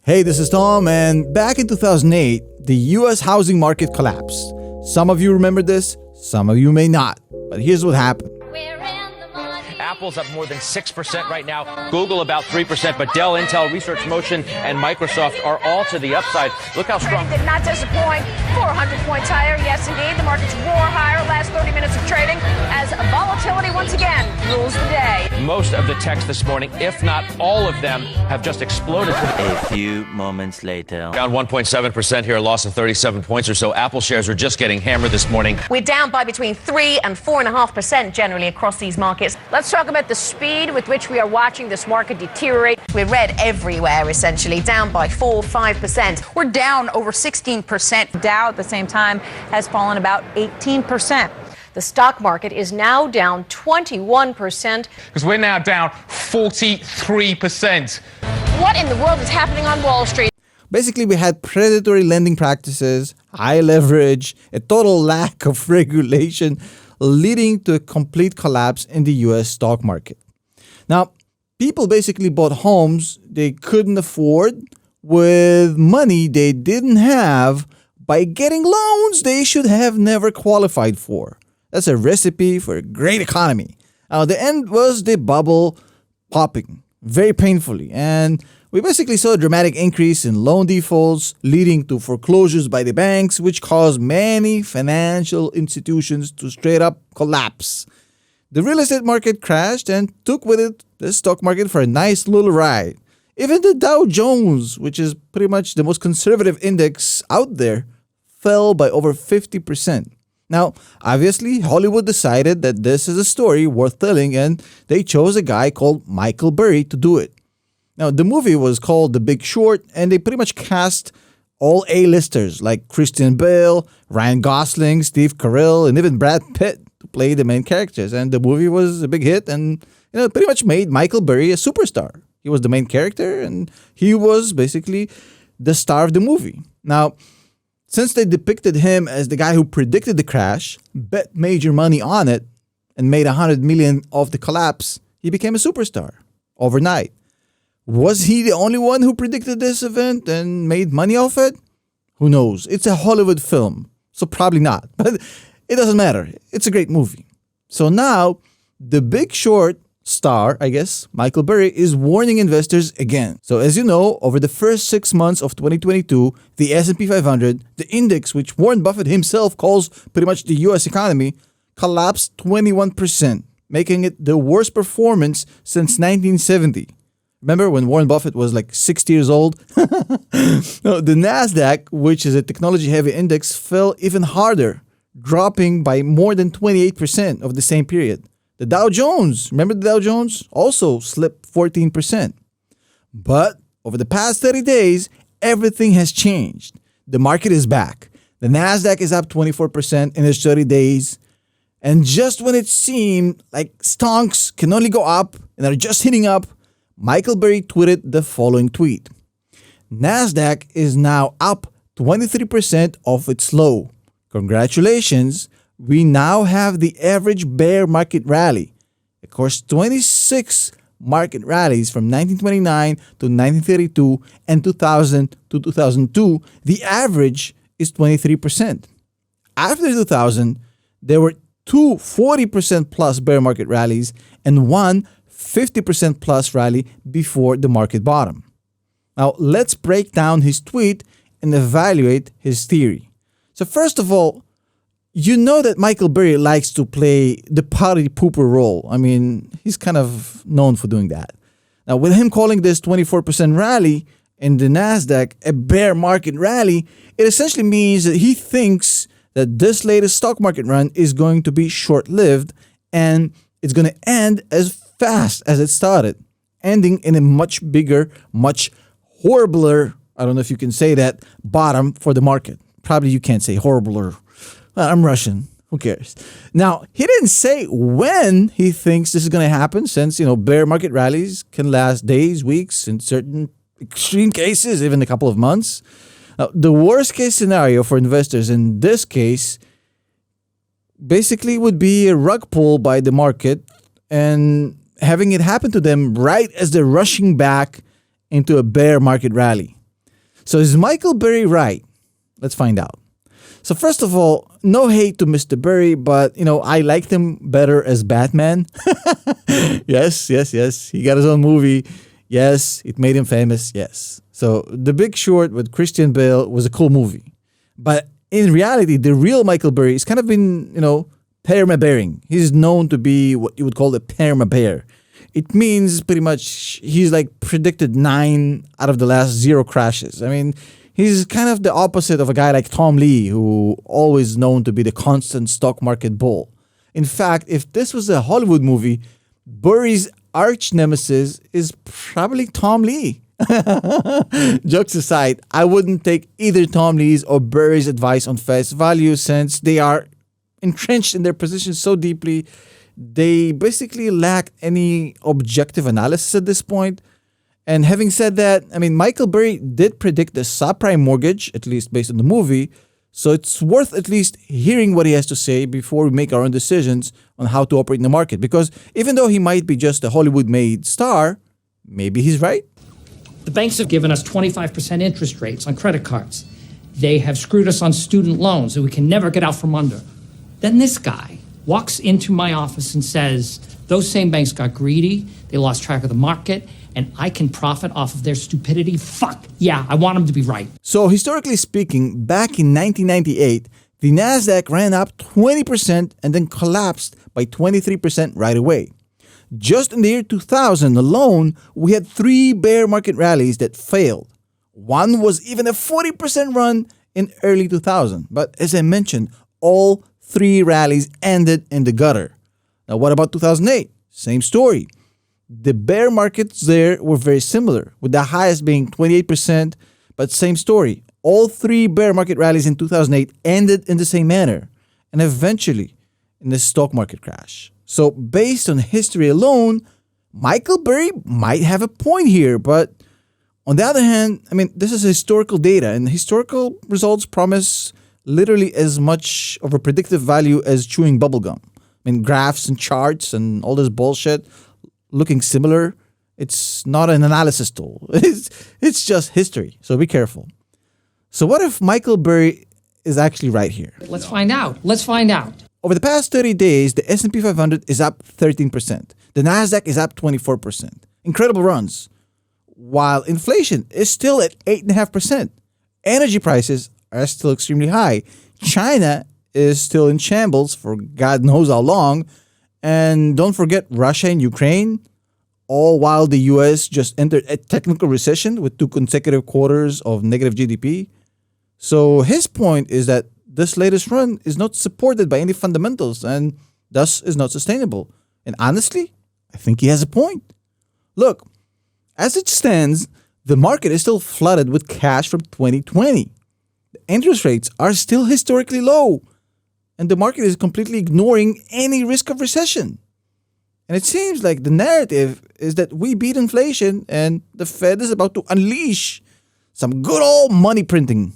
Hey, this is Tom, and back in 2008, the US housing market collapsed. Some of you remember this, some of you may not, but here's what happened. Apple's up more than 6% right now. Google about 3%, but Dell, Intel, Research Motion, and Microsoft are all to the upside. Look how strong. Did not disappoint. 400 points higher. Yes, indeed. The markets roar higher last 30 minutes of trading as volatility once again rules the day. Most of the techs this morning, if not all of them, have just exploded. A few moments later. Down 1.7% here, a loss of 37 points or so. Apple shares are just getting hammered this morning. We're down by between 3 and 4.5% generally across these markets. Let's talk about the speed with which we are watching this market deteriorate. We're red everywhere, essentially, down by 4-5%. We're down over 16%. Dow at the same time has fallen about 18%. The stock market is now down 21%. Because we're now down 43%. What in the world is happening on Wall Street? Basically, we had predatory lending practices, high leverage, a total lack of regulation, leading to a complete collapse in the US stock market. Now, people basically bought homes they couldn't afford with money they didn't have by getting loans they should have never qualified for. That's a recipe for a great economy. Now, the end was the bubble popping very painfully, and we basically saw a dramatic increase in loan defaults, leading to foreclosures by the banks, which caused many financial institutions to straight up collapse. The real estate market crashed and took with it the stock market for a nice little ride. Even the Dow Jones, which is pretty much the most conservative index out there, fell by over 50%. Now, obviously, Hollywood decided that this is a story worth telling, and they chose a guy called Michael Burry to do it. Now, the movie was called The Big Short, and they pretty much cast all A-listers like Christian Bale, Ryan Gosling, Steve Carell, and even Brad Pitt to play the main characters. And the movie was a big hit, and pretty much made Michael Burry a superstar. He was the main character, and he was basically the star of the movie. Now, since they depicted him as the guy who predicted the crash, bet major money on it, and made $100 million off the collapse, he became a superstar overnight. Was he the only one who predicted this event and made money off it? Who knows? It's a Hollywood film, so probably not. But it doesn't matter. It's a great movie. So now, The Big Short star, I guess, Michael Burry, is warning investors again. So as you know, over the first 6 months of 2022, the S&P 500, the index which Warren Buffett himself calls pretty much the US economy, collapsed 21%, making it the worst performance since 1970. Remember when Warren Buffett was like 60 years old? No, the NASDAQ, which is a technology-heavy index, fell even harder, dropping by more than 28% of the same period. The Dow Jones, remember the Dow Jones? Also slipped 14%. But over the past 30 days, everything has changed. The market is back. The NASDAQ is up 24% in its 30 days. And just when it seemed like stonks can only go up and are just hitting up, Michael Burry tweeted the following tweet. NASDAQ is now up 23% off its low. Congratulations. We now have the average bear market rally. Of course, 26 market rallies from 1929 to 1932 and 2000 to 2002, the average is 23%. After 2000, there were two 40% plus bear market rallies and one 50% plus rally before the market bottom. Now, let's break down his tweet and evaluate his theory. So first of all, you know that Michael Burry likes to play the party pooper role. I mean, he's kind of known for doing that. Now, with him calling this 24% rally in the NASDAQ a bear market rally, it essentially means that he thinks that this latest stock market run is going to be short-lived and it's going to end as fast as it started, ending in a much bigger, much horribler, I don't know if you can say that, bottom for the market. Probably you can't say horribler. I'm Russian. Who cares? Now, he didn't say when he thinks this is going to happen, since, bear market rallies can last days, weeks, in certain extreme cases, even a couple of months. Now, the worst case scenario for investors in this case basically would be a rug pull by the market and having it happen to them right as they're rushing back into a bear market rally. So is Michael Burry right? Let's find out. So first of all, no hate to Mr. Burry, but I liked him better as Batman. Yes. He got his own movie. Yes, it made him famous. Yes. So The Big Short with Christian Bale was a cool movie. But in reality, the real Michael Burry is kind of been, perma-bearing. He's known to be what you would call a perma-bear. It means pretty much he's like predicted 9 out of the last 0 crashes. I mean, he's kind of the opposite of a guy like Tom Lee, who always known to be the constant stock market bull. In fact, if this was a Hollywood movie, Burry's arch nemesis is probably Tom Lee. Jokes aside, I wouldn't take either Tom Lee's or Burry's advice on face value since they are entrenched in their positions so deeply. They basically lack any objective analysis at this point. And having said that, I mean, Michael Burry did predict the subprime mortgage, at least based on the movie. So it's worth at least hearing what he has to say before we make our own decisions on how to operate in the market. Because even though he might be just a Hollywood-made star, maybe he's right. The banks have given us 25% interest rates on credit cards. They have screwed us on student loans that we can never get out from under. Then this guy walks into my office and says, those same banks got greedy, they lost track of the market, and I can profit off of their stupidity. Fuck, yeah, I want them to be right. So historically speaking, back in 1998, the Nasdaq ran up 20% and then collapsed by 23% right away. Just in the year 2000 alone, we had 3 bear market rallies that failed. One was even a 40% run in early 2000. But as I mentioned, all 3 rallies ended in the gutter. Now, what about 2008? Same story. The bear markets there were very similar, with the highest being 28%, but same story. All 3 bear market rallies in 2008 ended in the same manner, and eventually in the stock market crash. So based on history alone, Michael Burry might have a point here, but on the other hand, I mean, this is historical data, and historical results promise literally as much of a predictive value as chewing bubblegum. I mean, graphs and charts and all this bullshit looking similar, it's not an analysis tool. It's just history, so be careful. So what if Michael Burry is actually right here? Let's find out. Over the past 30 days, the S&P 500 is up 13%. The Nasdaq is up 24%. Incredible runs. While inflation is still at 8.5%. Energy prices are still extremely high. China is still in shambles for God knows how long. And don't forget Russia and Ukraine, all while the US just entered a technical recession with 2 consecutive quarters of negative GDP. So his point is that this latest run is not supported by any fundamentals and thus is not sustainable. And honestly, I think he has a point. Look, as it stands, the market is still flooded with cash from 2020. The interest rates are still historically low, and the market is completely ignoring any risk of recession. And it seems like the narrative is that we beat inflation and the Fed is about to unleash some good old money printing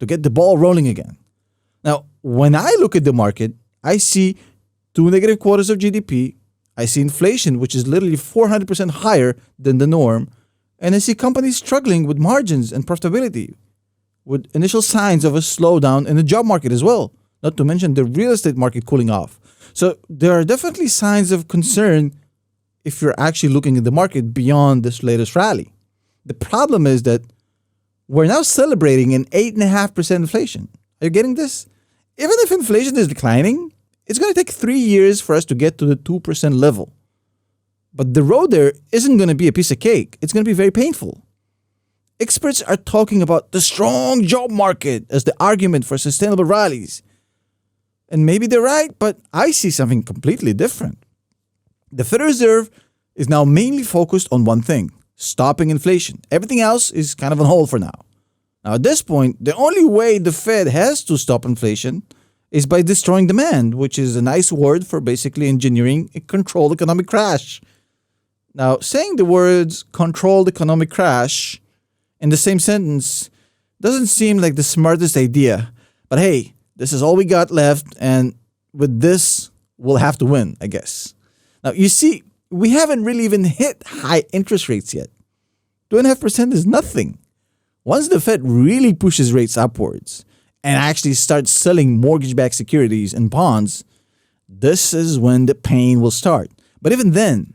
to get the ball rolling again. Now, when I look at the market, I see 2 negative quarters of GDP. I see inflation, which is literally 400% higher than the norm. And I see companies struggling with margins and profitability, with initial signs of a slowdown in the job market as well, not to mention the real estate market cooling off. So there are definitely signs of concern if you're actually looking at the market beyond this latest rally. The problem is that we're now celebrating an 8.5% inflation. Are you getting this? Even if inflation is declining, it's going to take 3 years for us to get to the 2% level. But the road there isn't going to be a piece of cake. It's going to be very painful. Experts are talking about the strong job market as the argument for sustainable rallies. And maybe they're right, but I see something completely different. The Federal Reserve is now mainly focused on one thing, stopping inflation. Everything else is kind of on hold for now. Now, at this point, the only way the Fed has to stop inflation is by destroying demand, which is a nice word for basically engineering a controlled economic crash. Now, saying the words controlled economic crash in the same sentence doesn't seem like the smartest idea. But hey, this is all we got left, and with this, we'll have to win, I guess. Now, you see, we haven't really even hit high interest rates yet. 2.5% is nothing. once the Fed really pushes rates upwards and actually starts selling mortgage-backed securities and bonds, this is when the pain will start. But even then,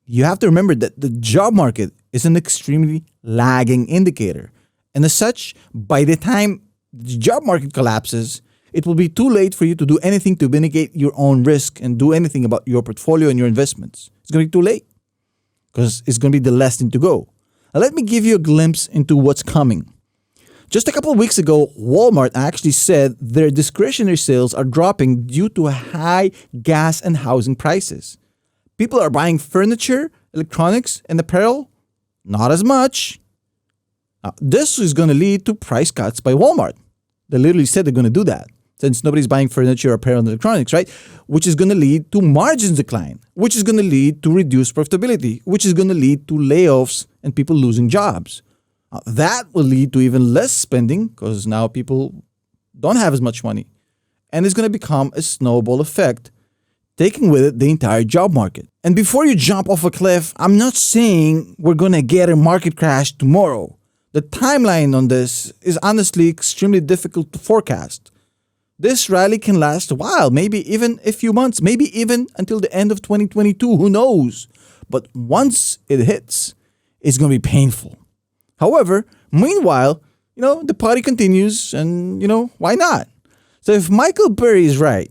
you have to remember that the job market is an extremely lagging indicator. And as such, by the time the job market collapses, it will be too late for you to do anything to mitigate your own risk and do anything about your portfolio and your investments. It's going to be too late because it's going to be the last thing to go. Now, let me give you a glimpse into what's coming. Just a couple of weeks ago, Walmart actually said their discretionary sales are dropping due to high gas and housing prices. People are buying furniture, electronics, and apparel. Not as much. Now, this is going to lead to price cuts by Walmart. They literally said they're going to do that since nobody's buying furniture, apparel, and electronics, right? Which is going to lead to margins decline, which is going to lead to reduced profitability, which is going to lead to layoffs and people losing jobs. That will lead to even less spending because now people don't have as much money. And it's going to become a snowball effect, taking with it the entire job market. And before you jump off a cliff, I'm not saying we're going to get a market crash tomorrow. The timeline on this is honestly extremely difficult to forecast. This rally can last a while, maybe even a few months, maybe even until the end of 2022, who knows? But once it hits, it's going to be painful. However, meanwhile, the party continues and, why not? So if Michael Burry is right,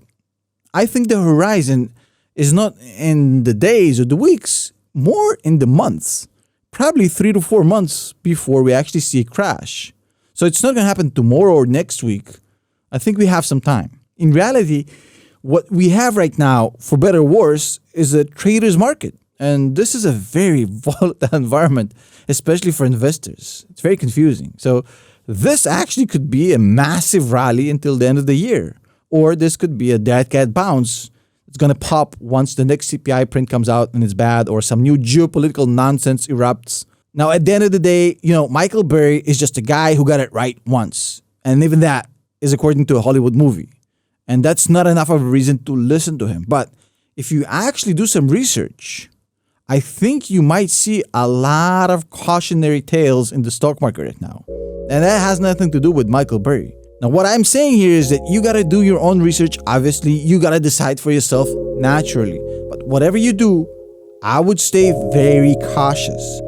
I think the horizon is not in the days or the weeks, more in the months. Probably 3 to 4 months before we actually see a crash. So it's not going to happen tomorrow or next week. I think we have some time. In reality, what we have right now, for better or worse, is a trader's market. And this is a very volatile environment, especially for investors. It's very confusing. So this actually could be a massive rally until the end of the year. Or this could be a dead cat bounce. It's going to pop once the next CPI print comes out and it's bad, or some new geopolitical nonsense erupts. Now, at the end of the day, Michael Burry is just a guy who got it right once. And even that is according to a Hollywood movie. And that's not enough of a reason to listen to him. But if you actually do some research, I think you might see a lot of cautionary tales in the stock market right now. And that has nothing to do with Michael Burry. Now, what I'm saying here is that you got to do your own research. Obviously, you got to decide for yourself naturally. But whatever you do, I would stay very cautious.